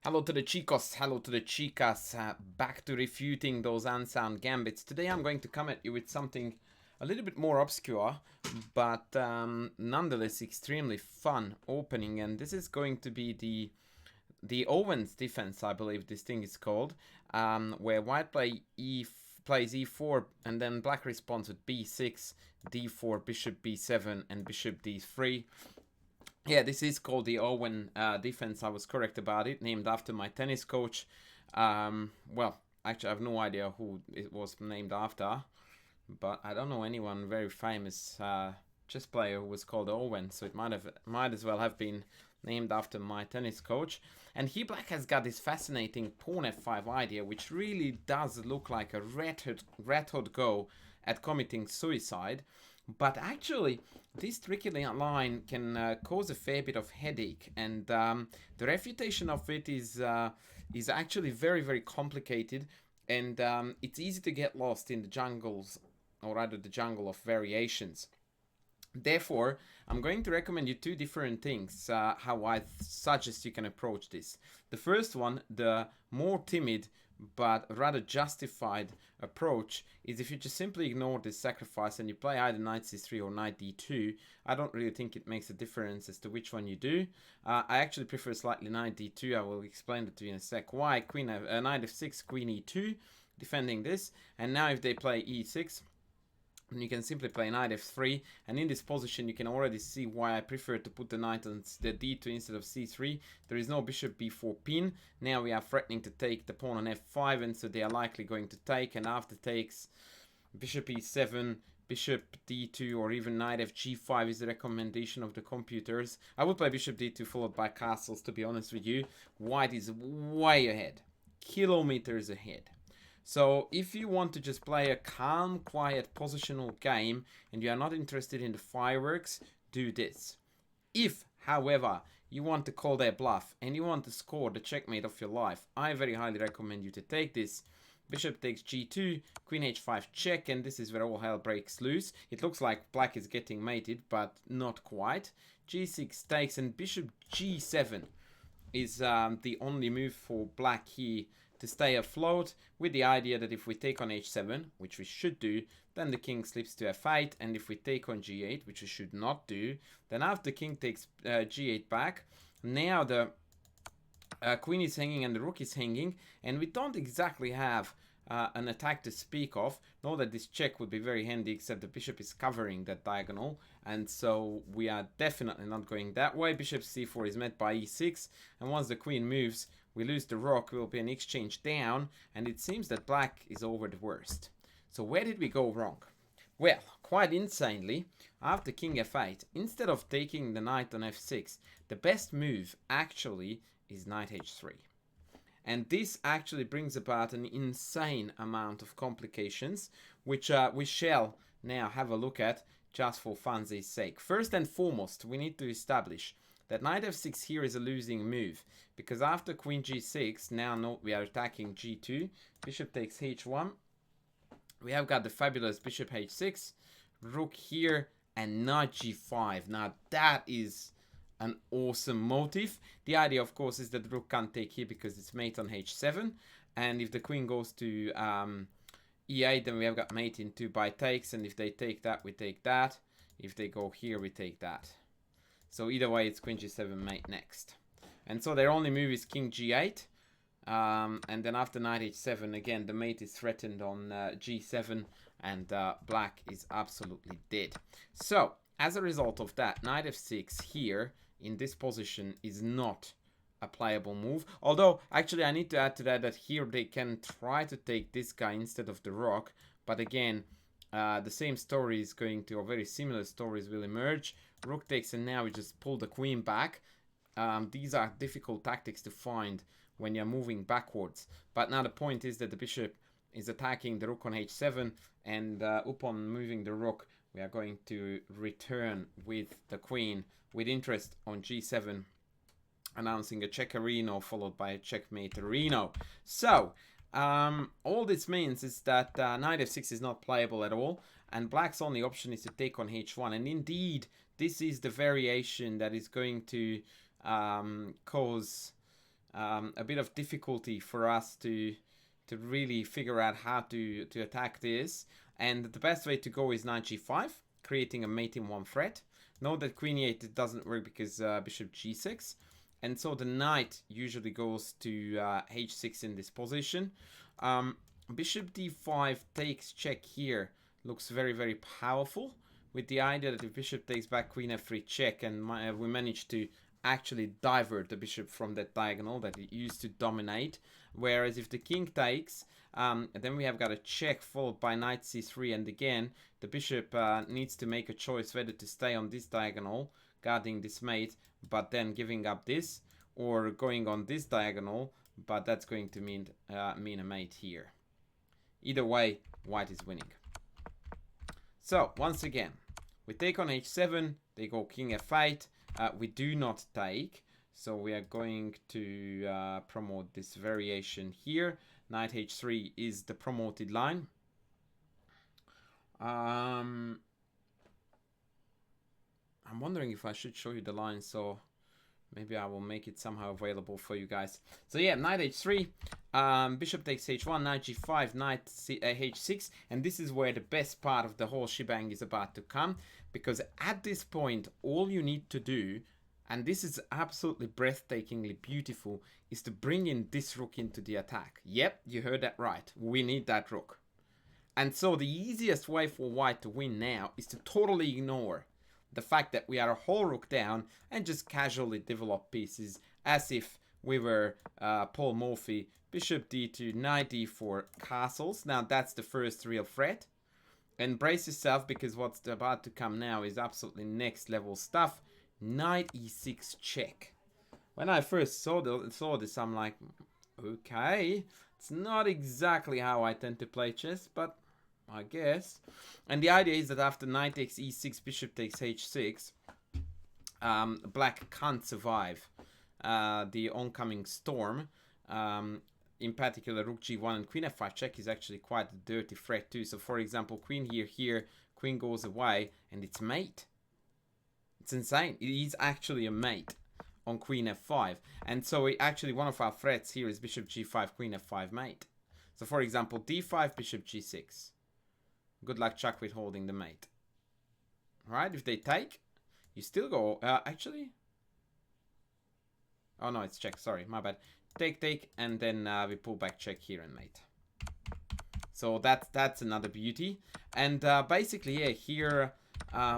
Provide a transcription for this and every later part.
Hello to the chicos, hello to the chicas, back to refuting those unsound gambits. Today I'm going to come at you with something a little bit more obscure, but nonetheless extremely fun opening, and this is going to be the Owen's defense, I believe this thing is called, where white plays e4, and then black responds with b6, d4, bishop b7, and bishop d3. Yeah, this is called the Owen defense. I was correct about it, named after my tennis coach. Well, actually, I have no idea who it was named after, but I don't know anyone very famous chess player who was called Owen, so it might as well have been named after my tennis coach. And here black has got this fascinating pawn f5 idea, which really does look like a red hot go at committing suicide. But actually, this tricky line can cause a fair bit of headache, and the refutation of it is actually very complicated, and it's easy to get lost in the jungles, or rather the jungle of variations. Therefore, I'm going to recommend you two different things how I suggest you can approach this. The first one, the more timid but rather justified approach, is if you just simply ignore this sacrifice and you play either knight c3 or knight d2. I don't really think it makes a difference as to which one you do. I actually prefer slightly knight d2. I will explain that to you in a sec. Why? Knight f6, queen e2, defending this. And now if they play e6, you can simply play knight f3, and in this position you can already see why I prefer to put the knight on the d2 instead of c3. There is no bishop b4 pin. Now we are threatening to take the pawn on f5, and so they are likely going to take, and after takes, bishop e7, bishop d2, or even knight fg5 is the recommendation of the computers. I would play bishop d2 followed by castles, to be honest with you. White is way ahead, kilometers ahead. So if you want to just play a calm, quiet, positional game and you are not interested in the fireworks, do this. If, however, you want to call their bluff and you want to score the checkmate of your life, I very highly recommend you to take this. Bishop takes g2, queen h5 check, and this is where all hell breaks loose. It looks like black is getting mated, but not quite. g6 takes, and bishop g7 is the only move for black here to stay afloat, with the idea that if we take on h7, which we should do, then the king slips to f8, and if we take on g8, which we should not do, then after the king takes g8 back, now the queen is hanging and the rook is hanging, and we don't exactly have an attack to speak of. Know that this check would be very handy, except the bishop is covering that diagonal, and so we are definitely not going that way. Bishop c4 is met by e6, and once the queen moves, we lose the rook. Will be an exchange down, and it seems that black is over the worst. So where did we go wrong? Well, quite insanely, after king f8, instead of taking the knight on f6, the best move actually is knight h3. And this actually brings about an insane amount of complications, which we shall now have a look at just for fun's sake. First and foremost, we need to establish that knight f6 here is a losing move, because after queen g6, now note we are attacking g2, bishop takes h1, we have got the fabulous bishop h6, rook here, and knight g5. Now that is an awesome motif. The idea, of course, is that the rook can't take here because it's mate on h7, and if the queen goes to e8, then we have got mate in 2 by takes, and if they take that, we take that. If they go here, we take that. So either way, it's queen g7 mate next. And so their only move is king g8. And then after knight h7, again, the mate is threatened on g7, and black is absolutely dead. So, as a result of that, knight f6 here in this position is not a playable move. Although, actually, I need to add to that here they can try to take this guy instead of the rook. But again, the same story is going to, or very similar stories will emerge. Rook takes, and now we just pull the queen back. These are difficult tactics to find when you're moving backwards. But now the point is that the bishop is attacking the rook on h7, and upon moving the rook, we are going to return with the queen with interest on g7, announcing a checkerino followed by a checkmaterino. So, all this means is that knight f6 is not playable at all, and black's only option is to take on h1. And indeed, this is the variation that is going to cause a bit of difficulty for us to really figure out how to attack this. And the best way to go is knight g5, creating a mate in one threat. Note that queen e8 it doesn't work because bishop g6. And so the knight usually goes to h6 in this position. Bishop d5 takes check here. Looks very, very powerful, with the idea that if bishop takes back, queen f3 check, and we manage to actually divert the bishop from that diagonal that it used to dominate. Whereas if the king takes, then we have got a check followed by knight c3, and again the bishop needs to make a choice whether to stay on this diagonal guarding this mate but then giving up this, or going on this diagonal, but that's going to mean a mate here. Either way, white is winning. So once again, we take on h7, they go king f8, we do not take, so we are going to promote this variation here. Knight h3 is the promoted line. I'm wondering if I should show you the line, so maybe I will make it somehow available for you guys. So yeah, knight h3, bishop takes h1, knight g5, knight h6, and this is where the best part of the whole shebang is about to come, because at this point all you need to do, and this is absolutely breathtakingly beautiful, is to bring in this rook into the attack. Yep, you heard that right, we need that rook. And so the easiest way for white to win now is to totally ignore the fact that we are a whole rook down and just casually develop pieces as if we were Paul Morphy. Bishop d2, knight d4, castles. Now that's the first real threat. And brace yourself, because what's about to come now is absolutely next level stuff. Knight e6 check. When I first saw this, I'm like, okay, it's not exactly how I tend to play chess, but I guess. And the idea is that after knight takes e6, bishop takes h6, black can't survive the oncoming storm. In particular, rook g1 and queen f5 check is actually quite a dirty threat too. So for example, queen here, queen goes away, and it's mate. It's insane. It is actually a mate on queen f5. And so actually one of our threats here is bishop g5, queen f5 mate. So for example, d5, bishop g6. Good luck, Chuck, with holding the mate. Right? If they take, you still go. Actually. Oh no, it's check. Sorry, my bad. Take, and then we pull back check here and mate. So that's another beauty. And basically, yeah, here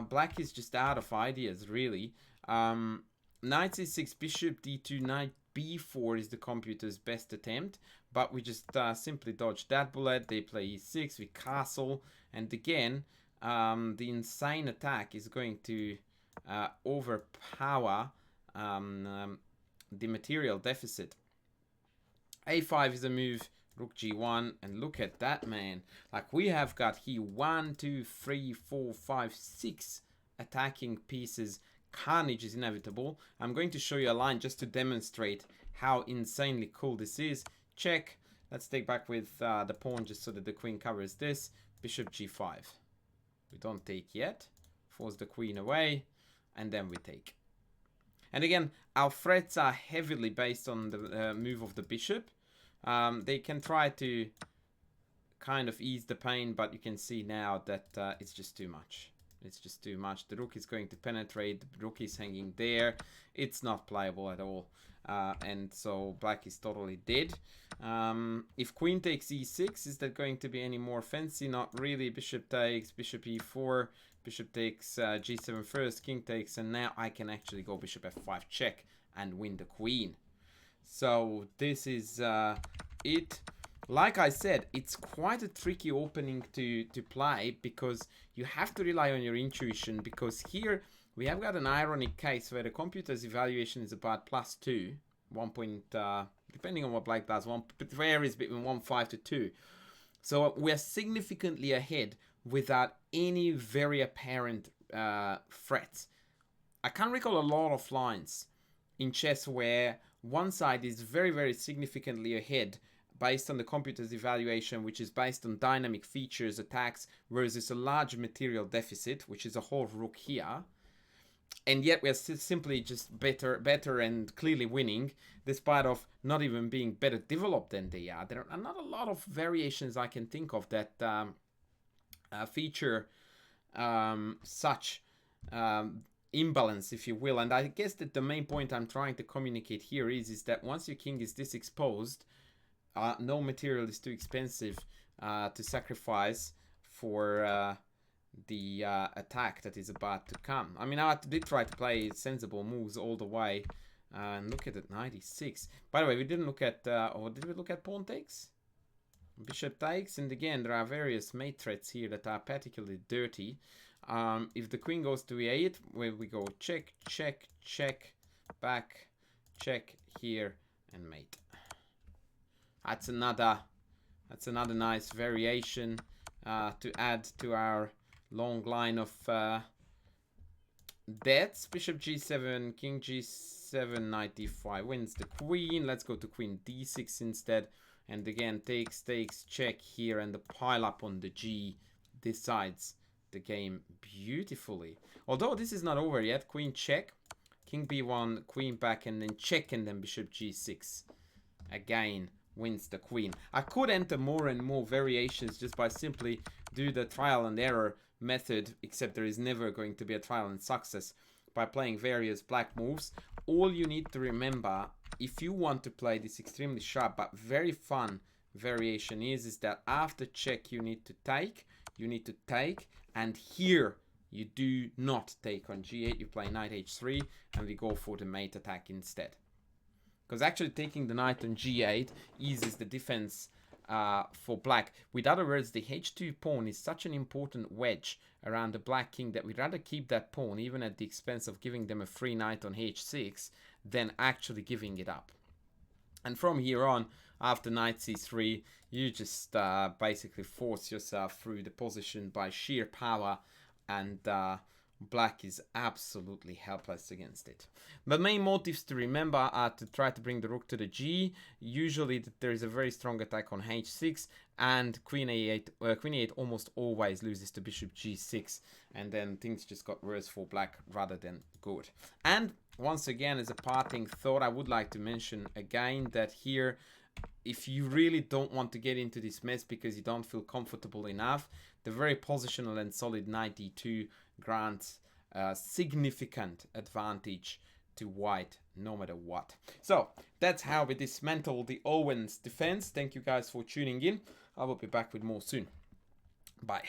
black is just out of ideas, really. Knight c6, bishop d2, knight b4 is the computer's best attempt, but we just simply dodge that bullet. They play e6, we castle, and again the insane attack is going to overpower the material deficit. a5 is a move, rook g1, and look at that, man. Like, we have got here 1, 2, 3, 4, 5, 6 attacking pieces. Carnage is inevitable. I'm going to show you a line just to demonstrate how insanely cool this is. Check. Let's take back with the pawn just so that the queen covers this. Bishop g5. We don't take yet. Force the queen away, and then we take. And again, our threats are heavily based on the move of the bishop. They can try to kind of ease the pain, but you can see now that it's just too much. It's just too much. The rook is going to penetrate. The rook is hanging there. It's not playable at all. And so black is totally dead. If queen takes e6, is that going to be any more fancy? Not really. Bishop takes, bishop e4, bishop takes g7 first, king takes, and now I can actually go bishop f5 check and win the queen. So this is it. Like I said, it's quite a tricky opening to play, because you have to rely on your intuition, because here we have got an ironic case where the computer's evaluation is about +2, 1 point, depending on what black does, it varies between 1.5 to 2. So we're significantly ahead without any very apparent threats. I can't recall a lot of lines in chess where one side is very, very significantly ahead based on the computer's evaluation, which is based on dynamic features, attacks, versus a large material deficit, which is a whole rook here. and yet we are simply just better and clearly winning, despite of not even being better developed than they are. There are not a lot of variations I can think of that feature such imbalance, if you will. And I guess that the main point I'm trying to communicate here is that once your king is this exposed, no material is too expensive to sacrifice for the attack that is about to come. I mean, I did try to play sensible moves all the way. And look at it, 96. By the way, we didn't look at, or did we look at pawn takes? Bishop takes, and again, there are various mate threats here that are particularly dirty. If the queen goes to e8, where we go check, check, check, back, check here, and mate. That's another nice variation to add to our long line of deaths. Bishop g7, king g7, knight d5 wins the queen. Let's go to queen d6 instead. And again, takes, check here, and the pile up on the g decides the game beautifully. Although this is not over yet. Queen check, king b1, queen back, and then check, and then bishop g6 again wins the queen. I could enter more and more variations just by simply do the trial and error method, except there is never going to be a trial and success by playing various black moves. All you need to remember, if you want to play this extremely sharp but very fun variation, is that after check you need to take, and here you do not take on g8, you play knight h3, and we go for the mate attack instead. Because actually taking the knight on g8 eases the defense for black. With other words, the h2 pawn is such an important wedge around the black king that we'd rather keep that pawn, even at the expense of giving them a free knight on h6, than actually giving it up. And from here on, after knight c3, you just basically force yourself through the position by sheer power, and black is absolutely helpless against it. The main motives to remember are to try to bring the rook to the g. Usually there is a very strong attack on h6, and queen a8 almost always loses to bishop g6, and then things just got worse for black rather than good. And once again, as a parting thought, I would like to mention again that here, if you really don't want to get into this mess because you don't feel comfortable enough, the very positional and solid knight d2 grants significant advantage to white no matter what. So that's how we dismantle the Owen's defense. Thank you guys for tuning in. I will be back with more soon. Bye.